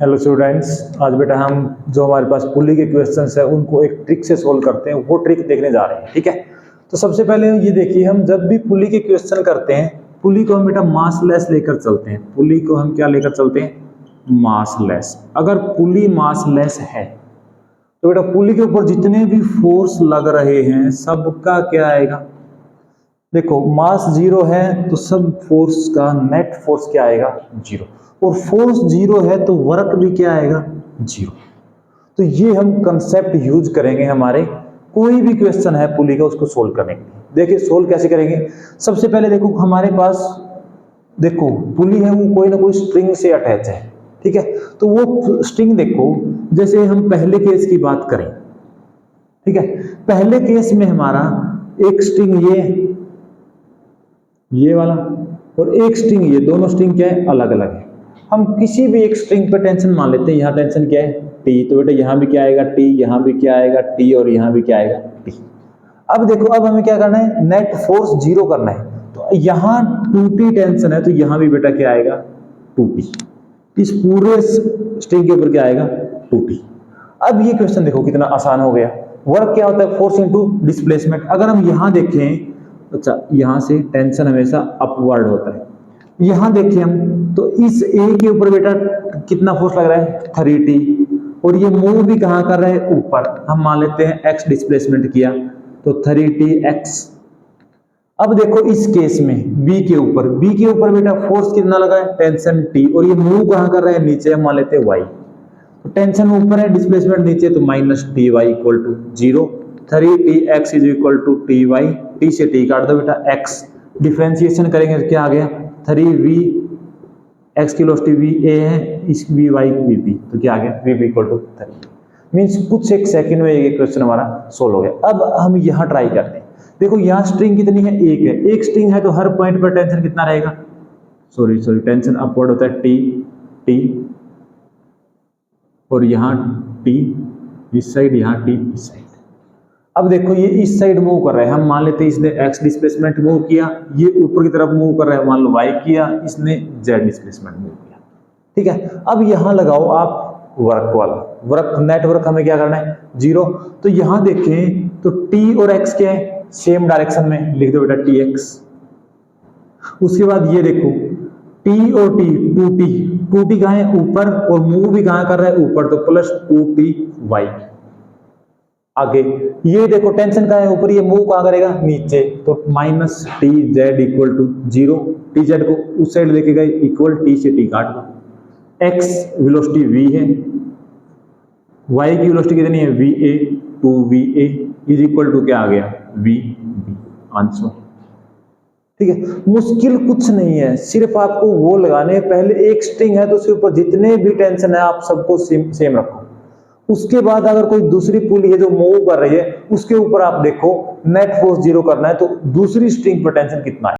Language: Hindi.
हेलो स्टूडेंट्स, आज बेटा हम जो हमारे पास पुली के क्वेश्चंस है उनको एक ट्रिक से सोल्व करते हैं। वो ट्रिक देखने जा रहे हैं, ठीक है। तो सबसे पहले ये देखिए, हम जब भी पुली के क्वेश्चन करते हैं, पुली को हम बेटा मासलेस लेकर चलते हैं। पुली को हम क्या लेकर चलते हैं? मासलेस। अगर पुली मासलेस है तो बेटा पुली के ऊपर जितने भी फोर्स लग रहे हैं सबका क्या आएगा? देखो, मास जीरो है तो सब फोर्स का नेट फोर्स क्या आएगा? जीरो। और फोर्स जीरो है तो वर्क भी क्या आएगा? जीरो। तो ये हम कंसेप्ट यूज करेंगे हमारे कोई भी क्वेश्चन है पुली का उसको सोल्व करने के लिए। देखिए सोल्व कैसे करेंगे। सबसे पहले देखो हमारे पास, देखो पुली है वो कोई ना कोई स्ट्रिंग से अटैच है, ठीक है। तो वो स्ट्रिंग देखो, जैसे हम पहले केस की बात करें, ठीक है। पहले केस में हमारा एक स्ट्रिंग ये वाला और एक स्ट्रिंग ये, दोनों स्ट्रिंग क्या है? अलग अलग है। हम किसी भी एक स्ट्रिंग पर टेंशन मान लेते हैं। यहाँ टेंशन क्या है? टी। तो बेटा यहाँ भी क्या आएगा? टी। यहाँ भी क्या आएगा? टी। और यहाँ भी क्या आएगा? टी। अब देखो, अब हमें क्या करना है? नेट फोर्स जीरो करना है। तो यहाँ 2t टेंशन है तो यहाँ भी बेटा क्या आएगा? 2t। इस पूरे स्ट्रिंग के ऊपर क्या आएगा? 2t। अब ये क्वेश्चन देखो कितना आसान हो गया। वर्क क्या होता है? Force into displacement. अगर हम यहाँ देखें, अच्छा यहां से टेंशन हमेशा अपवर्ड होता है। यहां देखिए हम, तो इस ए के ऊपर बेटा कितना फोर्स लग रहा है? 3t। और ये मूव भी कहां कर रहा है? ऊपर। हम मान लेते हैं x डिस्प्लेसमेंट किया तो 3tx। अब देखो इस केस में b के ऊपर बेटा फोर्स कितना लगा है? Tension t। और ये मूव कहां कर रहा है? नीचे। हम मान लेते हैं y। तो टेंशन ऊपर है, डिस्प्लेसमेंट नीचे, तो minus T Y equal to zero. 3tx is equal to T Y. T से टी काट दो बेटा, x डिफरेंशिएशन करेंगे तो क्या आ गया? 3v, x की वेलोसिटी वी ए है, इस वी वाई वी बी, तो क्या आ गया? V B equal to 3। Means कुछ एक सेकंड में ये क्वेश्चन हमारा सोल्व हो गया। अब हम यहाँ ट्राई करते हैं। देखो यहाँ स्ट्रिंग कितनी है? एक है। एक स्ट्रिंग है तो हर पॉइंट पर टेंशन कितना रहेगा? सॉरी टेंशन अपवर्ड होता है टी और यहाँ टी इस साइड, यहाँ टी इस साइड। अब देखो ये इस साइड मूव कर रहा है। हम मान लेते हैं इसने x डिस्प्लेसमेंट मूव किया, ये ऊपर की तरफ मूव कर रहा है, मान लो y किया, इसने z डिस्प्लेसमेंट मूव किया, ठीक है। अब यहाँ लगाओ आप वर्क वाला। वर्क, नेटवर्क हमें क्या करना है? जीरो। तो यहाँ देखें तो t और x क्या है? सेम डायरेक्शन में, लिख दो बेटा tx। उसके बाद ये देखो t और t, 2t कहाँ है? ऊपर। और मूव भी कहाँ कर रहा है? ऊपर, तो प्लस 2ty। आगे ये देखो टेंशन कहाँ है? ऊपर। ये मूव कहाँ करेगा? नीचे, तो minus T Z equal to zero. T Z को उस साइड लेके गए, इक्वल टी से टी काट दो। एक्स वेलोसिटी वी है, वाई की वेलोसिटी कितनी है? V A. 2va is equal to क्या आ गया? V B. आंसर, ठीक है। मुश्किल कुछ नहीं है, सिर्फ आपको वो लगाने। पहले एक स्ट्रिंग है तो उसके ऊपर जितने भी टेंशन है आप सबको सेम रखो। उसके बाद अगर कोई दूसरी पुली है जो मूव कर रही है, उसके ऊपर आप देखो नेट फोर्स जीरो करना है तो दूसरी स्ट्रिंग पर टेंशन कितना है।